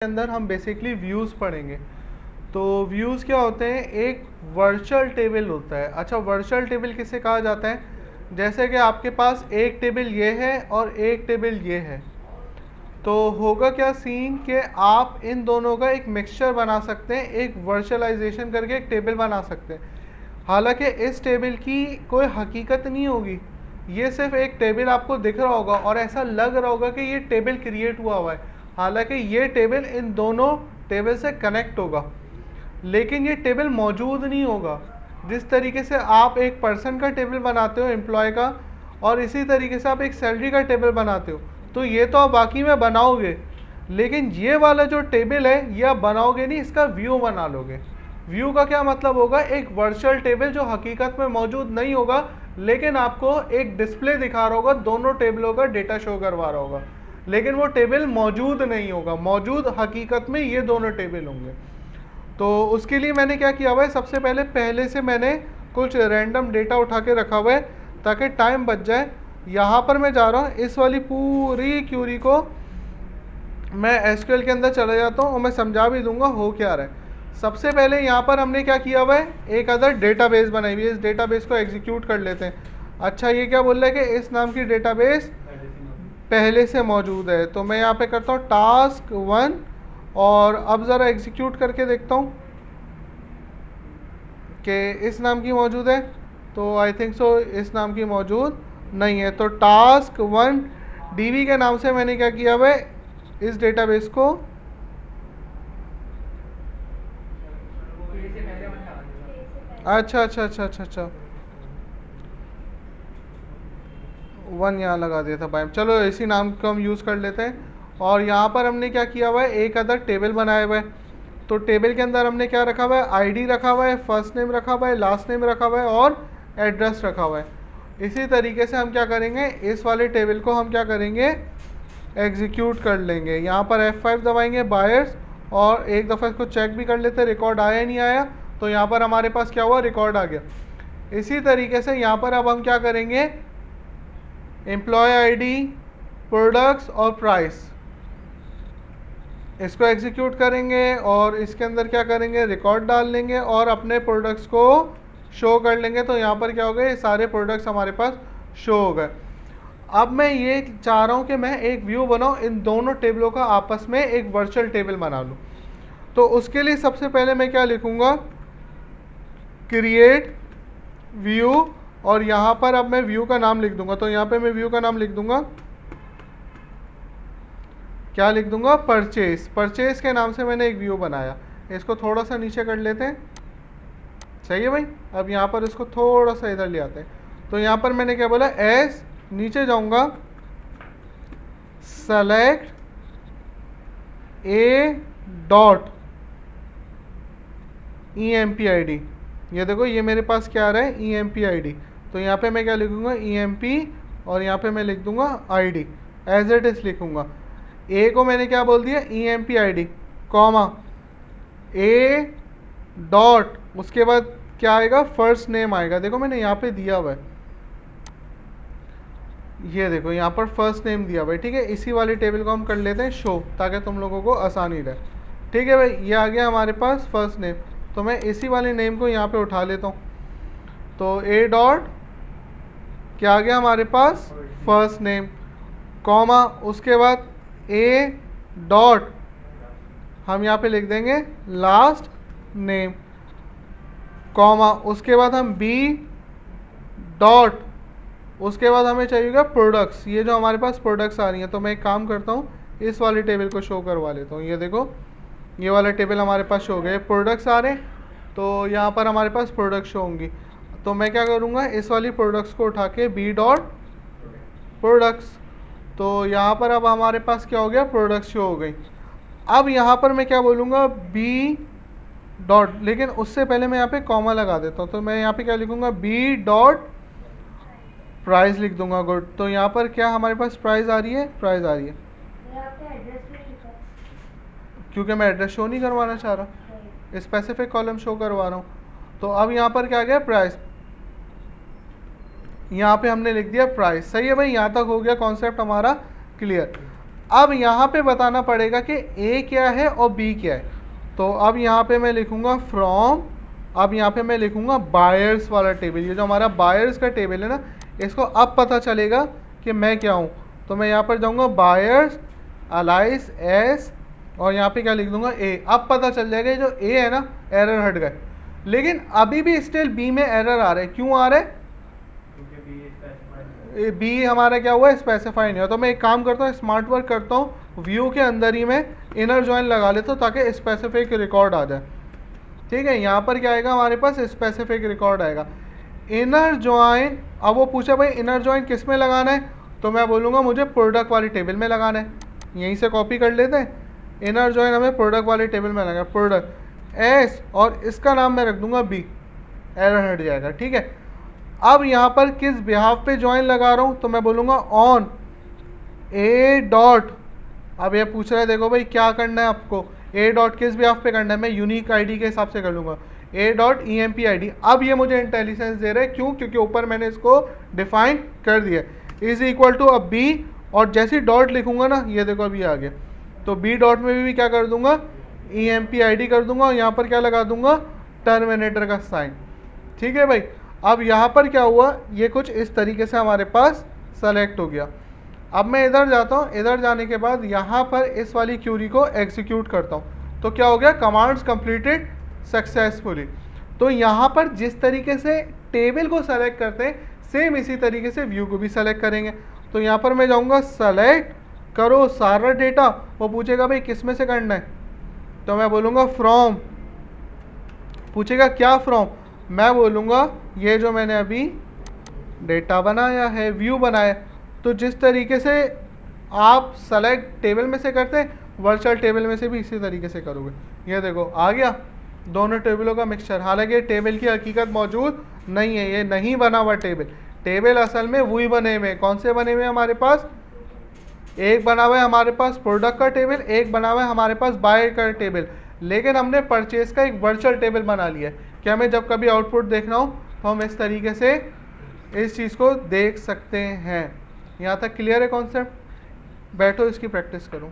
अंदर हम basically views पढ़ेंगे। तो व्यूज़ क्या होते हैं, एक वर्चुअल टेबल होता है। अच्छा, वर्चुअल टेबल किसे कहा जाता है? जैसे कि आपके पास एक टेबल ये है और एक टेबल ये है, तो होगा क्या सीन कि आप इन दोनों का एक मिक्सचर बना सकते हैं, एक वर्चुअलाइजेशन करके एक टेबल बना सकते हैं। हालांकि इस टेबल की कोई हकीकत नहीं होगी, ये सिर्फ एक टेबल आपको दिख रहा होगा और ऐसा लग रहा होगा कि ये टेबल क्रिएट हुआ हुआ है। हालांकि ये टेबल इन दोनों टेबल से कनेक्ट होगा, लेकिन ये टेबल मौजूद नहीं होगा। जिस तरीके से आप एक पर्सन का टेबल बनाते हो, एम्प्लॉय का, और इसी तरीके से आप एक सैलरी का टेबल बनाते हो, तो ये तो आप बाकी में बनाओगे, लेकिन ये वाला जो टेबल है ये आप बनाओगे नहीं, इसका व्यू बना लोगे। व्यू का क्या मतलब होगा? एक वर्चुअल टेबल जो हकीकत में मौजूद नहीं होगा, लेकिन आपको एक डिस्प्ले दिखा रहा होगा, दोनों टेबलों का डेटा शो करवा रहा होगा, लेकिन वो टेबल मौजूद नहीं होगा। मौजूद हकीकत में ये दोनों टेबल होंगे। तो उसके लिए मैंने क्या किया हुआ है, सबसे पहले से मैंने कुछ रैंडम डेटा उठा के रखा हुआ है ताकि टाइम बच जाए। यहाँ पर मैं जा रहा हूँ, इस वाली पूरी क्यूरी को मैं एसक्यूएल के अंदर चला जाता हूँ और मैं समझा भी दूंगा हो क्या रहा है। सबसे पहले यहाँ पर हमने क्या किया हुआ है, एक अदर डेटाबेस बनाई हुई है। इस डेटाबेस को एग्जीक्यूट कर लेते हैं। अच्छा, ये क्या बोल रहा है कि इस नाम की डेटाबेस पहले से मौजूद है, तो मैं यहाँ पे करता हूँ टास्क 1 और अब ज़रा एग्जीक्यूट करके देखता हूँ कि इस नाम की मौजूद है। तो आई थिंक सो इस नाम की मौजूद नहीं है। तो टास्क 1 डीबी के नाम से मैंने क्या किया हुआ है, इस डेटाबेस को अच्छा 1 यहाँ लगा दिया था भाई। चलो इसी नाम को हम यूज़ कर लेते हैं। और यहाँ पर हमने क्या किया हुआ है, एक अदर टेबल बनाया हुआ है। तो टेबल के अंदर हमने क्या रखा हुआ है, आईडी रखा हुआ है, फर्स्ट नेम रखा हुआ है, लास्ट नेम रखा हुआ है और एड्रेस रखा हुआ है। इसी तरीके से हम क्या करेंगे, इस वाले टेबल को हम क्या करेंगे, एग्जीक्यूट कर लेंगे। यहाँ पर F5 दबाएंगे बायर्स, और एक दफ़ा इसको चेक भी कर लेते हैं रिकॉर्ड आया नहीं आया। तो यहाँ पर हमारे पास क्या हुआ, रिकॉर्ड आ गया। इसी तरीके से यहाँ पर अब हम क्या करेंगे, एम्प्लॉय आईडी, प्रोडक्ट्स और प्राइस, इसको एग्जीक्यूट करेंगे और इसके अंदर क्या करेंगे, रिकॉर्ड डाल लेंगे और अपने प्रोडक्ट्स को शो कर लेंगे। तो यहाँ पर क्या हो गए, सारे प्रोडक्ट्स हमारे पास शो हो गए। अब मैं ये चाह रहा हूँ कि मैं एक व्यू बनाऊँ, इन दोनों टेबलों का आपस में एक वर्चुअल टेबल बना लूँ। तो उसके लिए सबसे पहले मैं क्या लिखूँगा, क्रिएट व्यू, और यहाँ पर अब मैं व्यू का नाम लिख दूंगा। तो यहाँ पे मैं व्यू का नाम लिख दूंगा, क्या लिख दूंगा, परचेज। परचेज के नाम से मैंने एक व्यू बनाया। इसको थोड़ा सा नीचे कर लेते हैं, सही है भाई। अब यहाँ पर इसको थोड़ा सा इधर ले आते हैं। तो यहाँ पर मैंने क्या बोला, एस, नीचे जाऊंगा, सेलेक्ट ए डॉट EMP ID। ये देखो, ये मेरे पास क्या आ रहा है, EMP ID। तो यहाँ पे मैं क्या लिखूंगा, EMP, और यहाँ पे मैं लिख दूंगा ID, एज इट इज लिखूंगा। ए को मैंने क्या बोल दिया, EMP ID, कॉमा ए डॉट, उसके बाद क्या आएगा, फर्स्ट नेम आएगा। देखो मैंने यहाँ पे दिया हुआ है, ये देखो यहाँ पर फर्स्ट नेम दिया हुआ है। ठीक है, इसी वाले टेबल को हम कर लेते हैं शो, ताकि तुम लोगों को आसानी रहे। ठीक है भाई, ये आ गया हमारे पास फर्स्ट नेम। तो मैं इसी वाले नेम को यहाँ पे उठा लेता हूँ। तो ए डॉट क्या आ गया हमारे पास, फर्स्ट नेम, कॉमा, उसके बाद ए डॉट हम यहाँ पे लिख देंगे लास्ट नेम, कॉमा, उसके बाद हम बी डॉट, उसके बाद हमें चाहिएगा प्रोडक्ट्स। ये जो हमारे पास प्रोडक्ट्स आ रही हैं, तो मैं एक काम करता हूँ, इस वाले टेबल को शो करवा लेता हूँ। ये देखो, ये वाला टेबल हमारे पास शो हो गया, प्रोडक्ट्स आ रहे हैं, तो यहाँ पर हमारे पास प्रोडक्ट्स शो होंगी। तो मैं क्या करूँगा, इस वाली प्रोडक्ट्स को उठा के बी डॉट प्रोडक्ट्स, तो यहाँ पर अब हमारे पास क्या हो गया, प्रोडक्ट्स शो हो गई। अब यहाँ पर मैं क्या बोलूँगा, बी डॉट, लेकिन उससे पहले मैं यहाँ पे कॉमा लगा देता हूँ। तो मैं यहाँ पे क्या लिखूँगा, बी डॉट प्राइस लिख दूंगा। गुड। तो यहाँ पर क्या हमारे पास प्राइस आ रही है, प्राइस आ रही है, क्योंकि मैं एड्रेस शो नहीं करवाना चाह रहा, स्पेसिफिक कॉलम शो करवा रहा हूँ। तो अब यहाँ पर क्या गया, प्राइस, यहाँ पे हमने लिख दिया प्राइस। सही है भाई, यहाँ तक हो गया कॉन्सेप्ट हमारा क्लियर। अब यहाँ पे बताना पड़ेगा कि ए क्या है और बी क्या है। तो अब यहाँ पे मैं लिखूँगा फ्रॉम, अब यहाँ पे मैं लिखूँगा बायर्स वाला टेबल। ये जो हमारा बायर्स का टेबल है ना, इसको अब पता चलेगा कि मैं क्या हूँ। तो मैं यहाँ पर जाऊँगा बायर्स अलाइस एस और यहाँ पे क्या लिख दूंगा ए। अब पता चल जाएगा जो ए है ना, एरर हट गए। लेकिन अभी भी स्टिल बी में एरर आ रहा है। क्यों आ रहा है? बी हमारा क्या हुआ, स्पेसिफाई नहीं हुआ। तो मैं एक काम करता हूँ, स्मार्ट वर्क करता हूँ, व्यू के अंदर ही मैं इनर जॉइन लगा लेता हूँ ताकि स्पेसिफिक रिकॉर्ड आ जाए। ठीक है, यहाँ पर क्या आएगा हमारे पास, स्पेसिफिक रिकॉर्ड आएगा। इनर जॉइन, अब वो पूछा भाई इनर जॉइन किस में लगाना है, तो मैं बोलूँगा मुझे प्रोडक्ट वाली टेबल में लगाना है। यहीं से कॉपी कर लेते हैं, इनर जॉइन हमें प्रोडक्ट वाले टेबल में लगाना है, प्रोडक्ट एस, और इसका नाम मैं रख दूंगा बी, एरर हट जाएगा। ठीक है, अब यहाँ पर किस बिहाफ पे जॉइन लगा रहा हूँ, तो मैं बोलूँगा ऑन ए डॉट। अब ये पूछ रहा है देखो भाई क्या करना है आपको, ए डॉट किस बिहाफ पे करना है, मैं यूनिक आईडी के हिसाब से कर लूँगा A dot E M P I D. अब ये मुझे इंटेलिजेंस दे रहा है, क्यों? क्योंकि ऊपर मैंने इसको डिफाइन कर दिया, इज इक्वल टू अब बी, और जैसे डॉट लिखूंगा ना, ये देखो अभी आ गया, तो बी डॉट में भी क्या कर दूंगा, E M P I D कर दूंगा, और यहाँ पर क्या लगा दूंगा, टर्मिनेटर का साइन। ठीक है भाई, अब यहाँ पर क्या हुआ, ये कुछ इस तरीके से हमारे पास सेलेक्ट हो गया। अब मैं इधर जाता हूँ, इधर जाने के बाद यहाँ पर इस वाली क्यूरी को एग्जीक्यूट करता हूँ, तो क्या हो गया, कमांड्स कंप्लीटेड सक्सेसफुली। तो यहाँ पर जिस तरीके से टेबल को सेलेक्ट करते हैं, सेम इसी तरीके से व्यू को भी सेलेक्ट करेंगे। तो यहाँ पर मैं जाऊँगा सेलेक्ट करो सारा डेटा, वो पूछेगा भाई किस में से करना है, तो मैं बोलूँगा फ्रॉम, पूछेगा क्या फ्रॉम, मैं बोलूँगा ये जो मैंने अभी डेटा बनाया है, व्यू बनाया। तो जिस तरीके से आप सेलेक्ट टेबल में से करते हैं, वर्चुअल टेबल में से भी इसी तरीके से करोगे। ये देखो आ गया दोनों टेबलों का मिक्सचर। हालांकि टेबल की हकीकत मौजूद नहीं है, ये नहीं बना हुआ टेबल। टेबल असल में वही बने हुए, कौन से बने हुए हमारे पास, एक बना हुआ है हमारे पास प्रोडक्ट का टेबल, एक बना हुआ है हमारे पास बाय का टेबल, लेकिन हमने परचेज का एक वर्चुअल टेबल बना लिया है कि हमें जब कभी आउटपुट देखना हो तो हम इस तरीके से इस चीज़ को देख सकते हैं। यहाँ तक क्लियर है कॉन्सेप्ट? बैठो इसकी प्रैक्टिस करूँ।